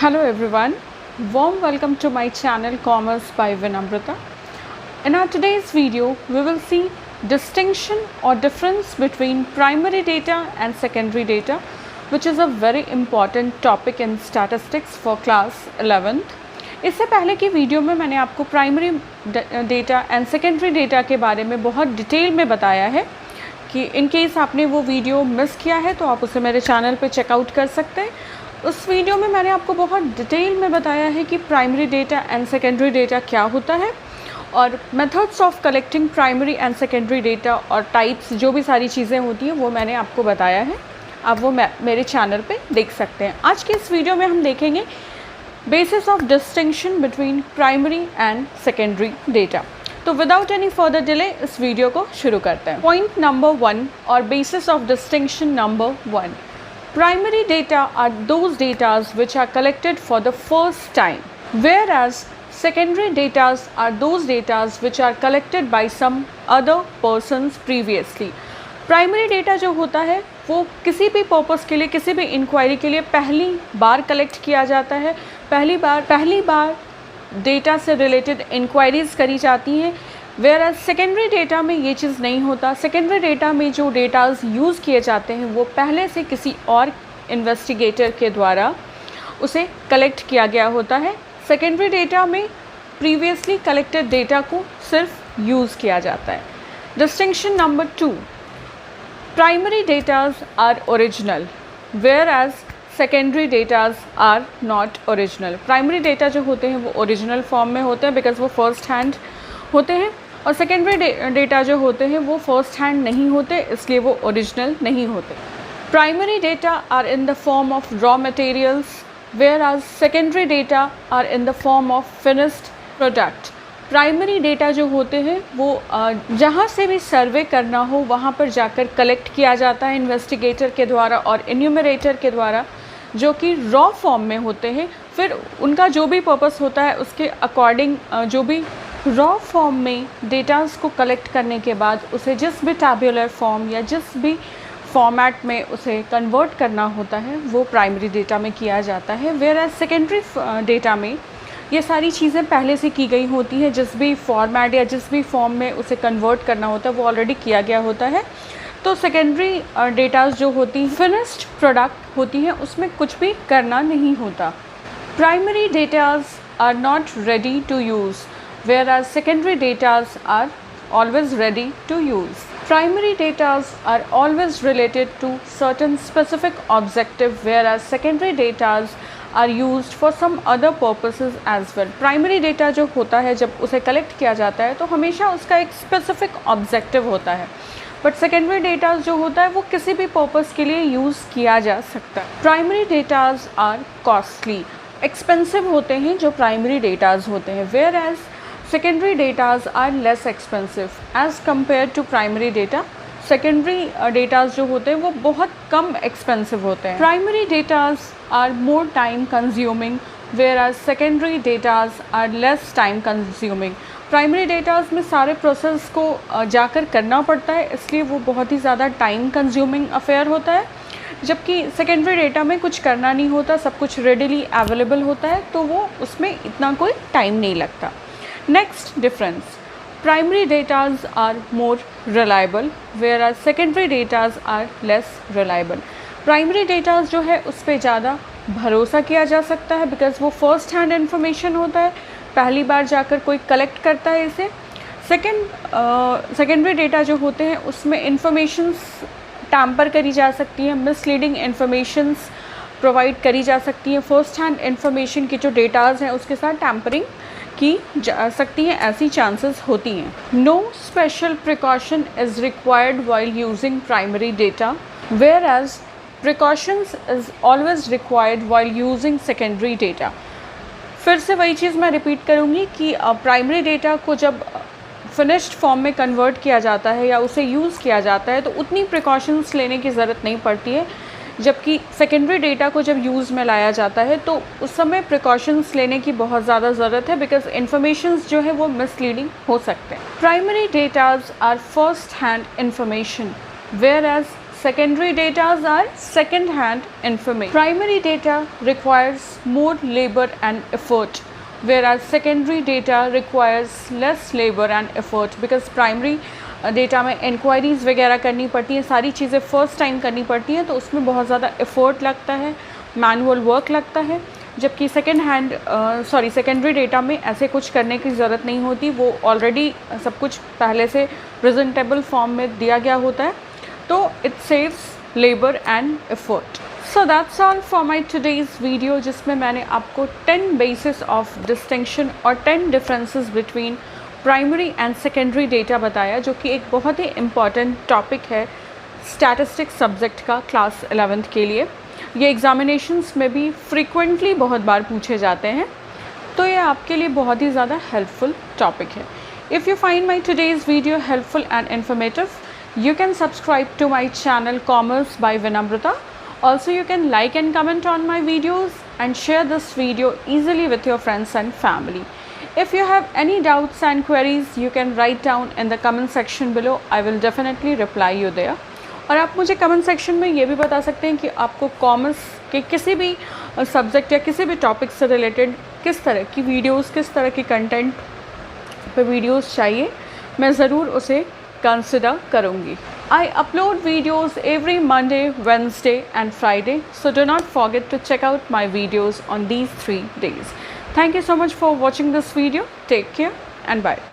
Hello everyone, warm welcome to my channel Commerce by Vinamrita. In our today's video, we will see distinction or difference between primary data and secondary data, which is a very important topic in statistics for class 11th. इससे पहले की video में मैंने आपको primary data and secondary data के बारे में बहुत डिटेल में बताया है कि इन केस आपने वो वीडियो मिस किया है तो आप उसे मेरे चैनल पे चेकआउट कर सकते हैं। उस वीडियो में मैंने आपको बहुत डिटेल में बताया है कि primary data and secondary data क्या होता है और methods of collecting primary and secondary data और टाइप्स जो भी सारी चीज़ें होती हैं वो मैंने आपको बताया है। आप वो मेरे चैनल पे देख सकते हैं। आज के इस वीडियो में हम देखेंगे basis of distinction between primary and secondary data. तो विदाउट एनी फर्दर डिले इस वीडियो को शुरू करते हैं। पॉइंट नंबर 1 और basis of distinction number 1, primary data are those data which are collected for the first time, whereas secondary data are those data which are collected by some other persons previously. Primary data जो होता है वो किसी भी purpose के लिए, किसी भी इंक्वायरी के लिए पहली बार कलेक्ट किया जाता है। पहली बार डेटा से रिलेटेड इंक्वायरीज़ करी जाती हैं। वेयर सेकेंडरी डेटा में ये चीज़ नहीं होता। सेकेंडरी डेटा में जो डेटाज़ यूज़ किए जाते हैं वो पहले से किसी और इन्वेस्टिगेटर के द्वारा उसे कलेक्ट किया गया होता है। सेकेंडरी डेटा में प्रीवियसली कलेक्टेड डेटा को सिर्फ यूज़ किया जाता है। Distinction number 2, primary datas are original whereas secondary datas are not original. Primary data जो होते हैं वो ओरिजिनल फॉर्म में होते हैं बिकॉज वो फर्स्ट हैंड होते हैं, और सेकेंडरी डेटा जो होते हैं वो फर्स्ट हैंड नहीं होते, इसलिए वो ओरिजिनल नहीं होते। Primary data are in the form of raw materials whereas secondary data are in the form of finished product. Primary data जो होते हैं वो जहाँ से भी सर्वे करना हो वहाँ पर जाकर कलेक्ट किया जाता है इन्वेस्टिगेटर के द्वारा और इन्यूमरेटर के द्वारा, जो कि रॉ फॉर्म में होते हैं। फिर उनका जो भी पर्पस होता है उसके अकॉर्डिंग जो भी रॉ फॉर्म में डेटास को कलेक्ट करने के बाद उसे जिस भी टैब्यूलर फॉर्म या जिस भी फॉर्मेट में उसे कन्वर्ट करना होता है वो प्राइमरी डेटा में किया जाता है। वेयर एज सेकेंडरी डेटा में ये सारी चीज़ें पहले से की गई होती हैं। जिस भी फॉर्मेट या जिस भी फॉर्म में उसे कन्वर्ट करना होता है वो ऑलरेडी किया गया होता है। तो सेकेंडरी डेटाज जो होती हैं फिनिश्ड प्रोडक्ट होती हैं, उसमें कुछ भी करना नहीं होता। Primary datas are not ready to use whereas secondary data are always ready to use. Primary data are always related to certain specific objective whereas secondary data are used for some other purposes as well. Primary data जो होता है जब उसे collect किया जाता है तो हमेशा उसका एक स्पेसिफिक ऑब्जेक्टिव होता है, बट सेकेंडरी डेटा जो होता है वो किसी भी पर्पस के लिए यूज़ किया जा सकता है। Primary datas are costly, expensive होते हैं जो प्राइमरी डेटाज होते हैं, whereas secondary datas are less expensive as compared to primary data. Secondary datas जो होते हैं वो बहुत कम expensive होते हैं। Primary datas are more time consuming whereas secondary datas are less time consuming. Primary datas में सारे process को जाकर करना पड़ता है, इसलिए वो बहुत ही ज़्यादा time consuming affair होता है, जबकि सेकेंडरी डेटा में कुछ करना नहीं होता, सब कुछ readily available होता है, तो वो उसमें इतना कोई टाइम नहीं लगता। Next difference, primary datas are more reliable whereas secondary datas are less reliable. Primary datas जो है उस पर ज़्यादा भरोसा किया जा सकता है बिकॉज वो फर्स्ट हैंड इन्फॉर्मेशन होता है, पहली बार जाकर कोई कलेक्ट करता है इसे। सेकेंडरी डेटा जो होते हैं उसमें इंफॉर्मेशंस टैम्पर करी जा सकती हैं, मिसलीडिंग इंफॉर्मेशंस प्रोवाइड करी जा सकती हैं। फर्स्ट हैंड इन्फॉर्मेशन की जो डेटाज हैं उसके साथ टैम्परिंग की जा सकती हैं, ऐसी चांसेस होती हैं। No special precaution is required while using primary data whereas precautions is always required while using secondary data. फिर से वही चीज़ मैं रिपीट करूँगी कि प्राइमरी डेटा को जब फिनिश्ड फॉर्म में कन्वर्ट किया जाता है या उसे यूज़ किया जाता है तो उतनी प्रिकॉशंस लेने की ज़रूरत नहीं पड़ती है, जबकि सेकेंडरी डेटा को जब यूज़ में लाया जाता है तो उस समय प्रिकॉशंस लेने की बहुत ज़्यादा ज़रूरत है बिकॉज इन्फॉर्मेशंस जो है वो मिसलीडिंग हो सकते हैं। Primary datas are first hand information whereas secondary data are second hand information. Primary data requires more labor and effort, whereas secondary data requires less labor and effort, because primary data में enquiries वगैरह करनी पड़ती हैं, सारी चीज़ें first time करनी पड़ती हैं, तो उसमें बहुत ज़्यादा एफ़र्ट लगता है, मैनुअल वर्क लगता है। जबकि सेकेंडरी डेटा में ऐसे कुछ करने की ज़रूरत नहीं होती, वो ऑलरेडी सब कुछ पहले से प्रेजेंटेबल फॉर्म में दिया गया होता है, तो it saves labour and effort. So that's all for my today's video, जिसमें मैंने आपको 10 बेसिस ऑफ डिस्टिंक्शन और 10 differences between primary and secondary data बताया, जो कि एक बहुत ही इम्पॉर्टेंट टॉपिक है स्टैटिस्टिक्स सब्जेक्ट का क्लास 11th के लिए। ये एग्ज़ामिनेशंस में भी फ्रीक्वेंटली बहुत बार पूछे जाते हैं, तो ये आपके लिए बहुत ही ज़्यादा हेल्पफुल टॉपिक है। If you find my today's video helpful and informative, you can subscribe to my channel Commerce by Vinamrita. Also, you can like and comment on my videos and share this video easily with your friends and family. If you have any doubts and queries, you can write down in the comment section below. I will definitely reply you there. और आप मुझे comment section में ये भी बता सकते हैं कि आपको कॉमर्स के किसी भी सब्जेक्ट या किसी भी टॉपिक से रिलेटेड किस तरह की वीडियोस, किस तरह की कंटेंट पे वीडियोस चाहिए, मैं ज़रूर उसे कंसिडर करूँगी। I upload videos every Monday, Wednesday and Friday, so do not forget to check out my videos on these 3 days. Thank you so much for watching this video. Take care and bye.